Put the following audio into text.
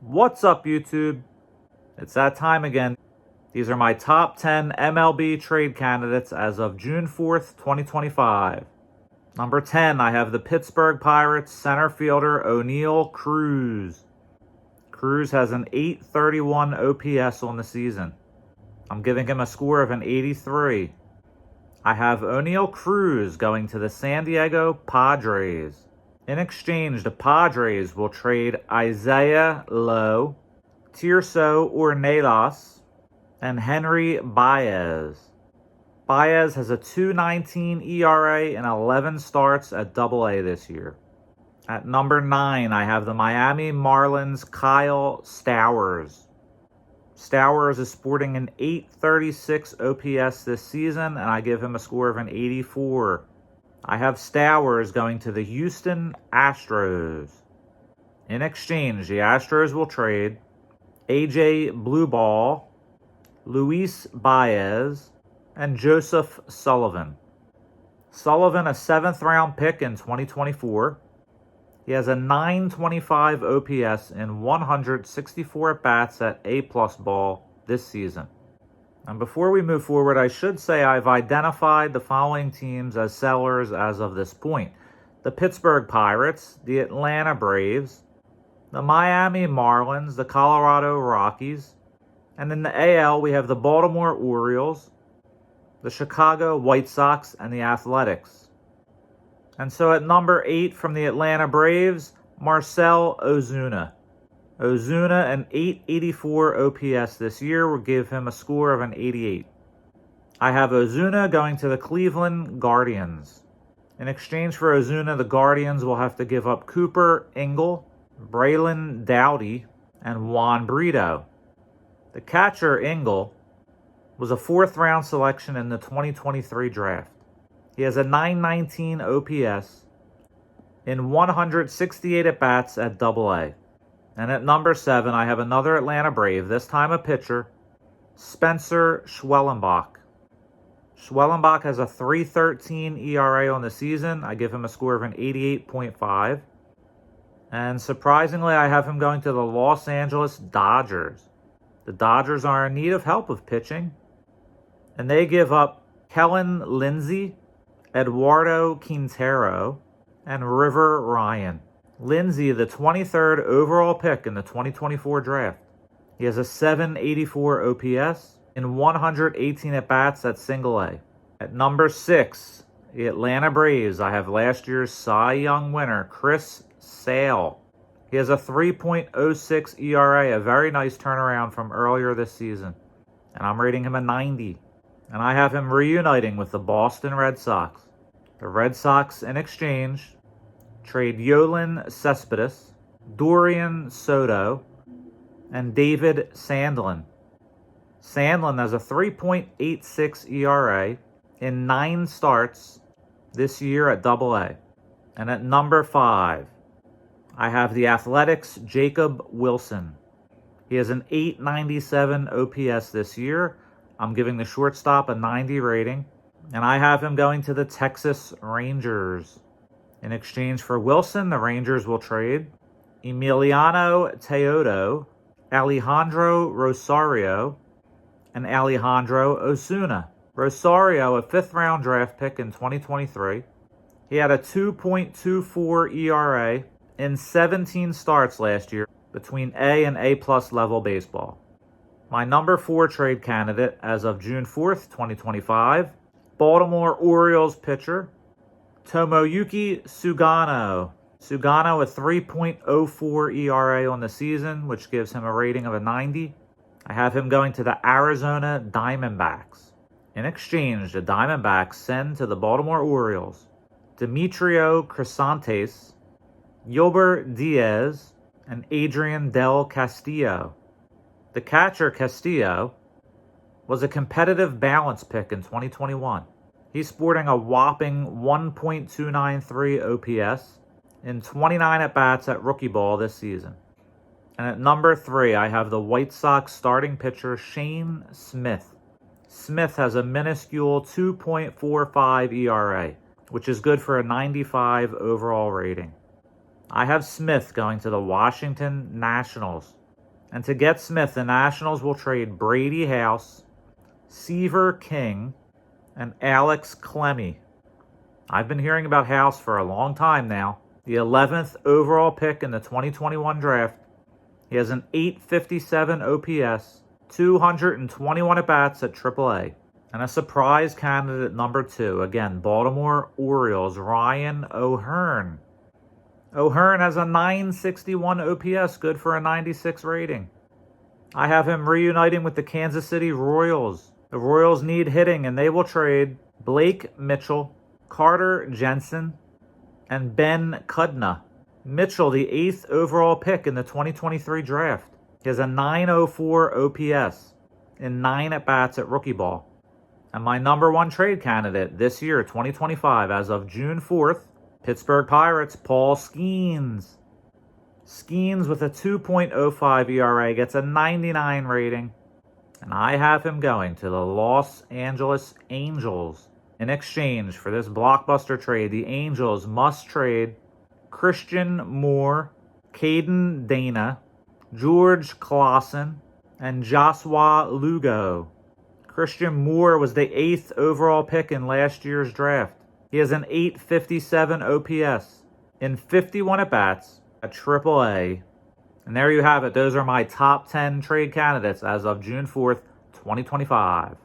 What's up, YouTube? It's that time again. These are my top 10 MLB trade candidates as of June 4th, 2025. Number 10, I have the Pittsburgh Pirates center fielder O'Neal Cruz. Cruz has an 831 OPS on the season. I'm giving him a score of an 83. I have O'Neal Cruz going to the San Diego Padres. In exchange, the Padres will trade Isaiah Lowe, Tirso Ornelas, and Henry Baez. Baez has a 2.19 ERA and 11 starts at Double-A this year. At number 9, I have the Miami Marlins Kyle Stowers. Stowers is sporting an 836 OPS this season, and I give him a score of an 84. I have Stowers going to the Houston Astros. In exchange, the Astros will trade AJ Blueball, Luis Baez, and Joseph Sullivan. Sullivan, a 7th round pick in 2024. He has a 925 OPS in 164 at-bats at A-plus ball this season. And before we move forward, I should say I've identified the following teams as sellers as of this point: the Pittsburgh Pirates, the Atlanta Braves, the Miami Marlins, the Colorado Rockies, and in the AL we have the Baltimore Orioles, the Chicago White Sox, and the Athletics. And so at number 8 from the Atlanta Braves, Marcell Ozuna. Ozuna, an 884 OPS this year, will give him a score of an 88. I have Ozuna going to the Cleveland Guardians. In exchange for Ozuna, the Guardians will have to give up Cooper Ingle, Braylon Doughty, and Juan Brito. The catcher, Ingle, was a 4th round selection in the 2023 draft. He has a 919 OPS in 168 at-bats at Double-A. And at number 7, I have another Atlanta Brave, this time a pitcher, Spencer Schwellenbach. Schwellenbach has a 3.13 ERA on the season. I give him a score of an 88.5. And surprisingly, I have him going to the Los Angeles Dodgers. The Dodgers are in need of help with pitching, and they give up Kellen Lindsey, Eduardo Quintero, and River Ryan. Lindsey, the 23rd overall pick in the 2024 draft. He has a 784 OPS in 118 at-bats at Single-A. At number 6, the Atlanta Braves, I have last year's Cy Young winner, Chris Sale. He has a 3.06 ERA, a very nice turnaround from earlier this season. And I'm rating him a 90. And I have him reuniting with the Boston Red Sox. The Red Sox, in exchange, trade Yoelan Cespedes, Dorian Soto, and David Sandlin. Sandlin has a 3.86 ERA in 9 starts this year at Double-A. And at number 5, I have the Athletics' Jacob Wilson. He has an 897 OPS this year. I'm giving the shortstop a 90 rating. And I have him going to the Texas Rangers. In exchange for Wilson, the Rangers will trade Emiliano Teodo, Alejandro Rosario, and Alejandro Osuna. Rosario, a 5th round draft pick in 2023. He had a 2.24 ERA in 17 starts last year between A and A-plus level baseball. My number 4 trade candidate as of June 4th, 2025, Baltimore Orioles pitcher Tomoyuki Sugano. Sugano, a 3.04 ERA on the season, which gives him a rating of a 90. I have him going to the Arizona Diamondbacks. In exchange, the Diamondbacks send to the Baltimore Orioles Demetrio Crisantes, Yolbert Diaz, and Adrian Del Castillo. The catcher, Castillo, was a competitive balance pick in 2021. He's sporting a whopping 1.293 OPS in 29 at-bats at rookie ball this season. And at number 3, I have the White Sox starting pitcher Shane Smith. Smith has a minuscule 2.45 ERA, which is good for a 95 overall rating. I have Smith going to the Washington Nationals. And to get Smith, the Nationals will trade Brady House, Seaver King, and Alex Clemmy. I've been hearing about House for a long time now. The 11th overall pick in the 2021 draft. He has an .857 OPS, 221 at-bats at AAA. And a surprise candidate number 2, again, Baltimore Orioles, Ryan O'Hearn. O'Hearn has a .961 OPS, good for a 96 rating. I have him reuniting with the Kansas City Royals. The Royals need hitting, and they will trade Blake Mitchell, Carter Jensen, and Ben Cudna. Mitchell, the 8th overall pick in the 2023 draft. He has a .904 OPS in 9 at-bats at rookie ball. And my number 1 trade candidate this year, 2025, as of June 4th, Pittsburgh Pirates, Paul Skeens. Skeens with a 2.05 ERA gets a 99 rating. And I have him going to the Los Angeles Angels. In exchange for this blockbuster trade, the Angels must trade Christian Moore, Caden Dana, George Clausen, and Joshua Lugo. Christian Moore was the 8th overall pick in last year's draft. He has an .857 OPS in 51 at-bats at AAA. And there you have it. Those are my top 10 trade candidates as of June 4th, 2025.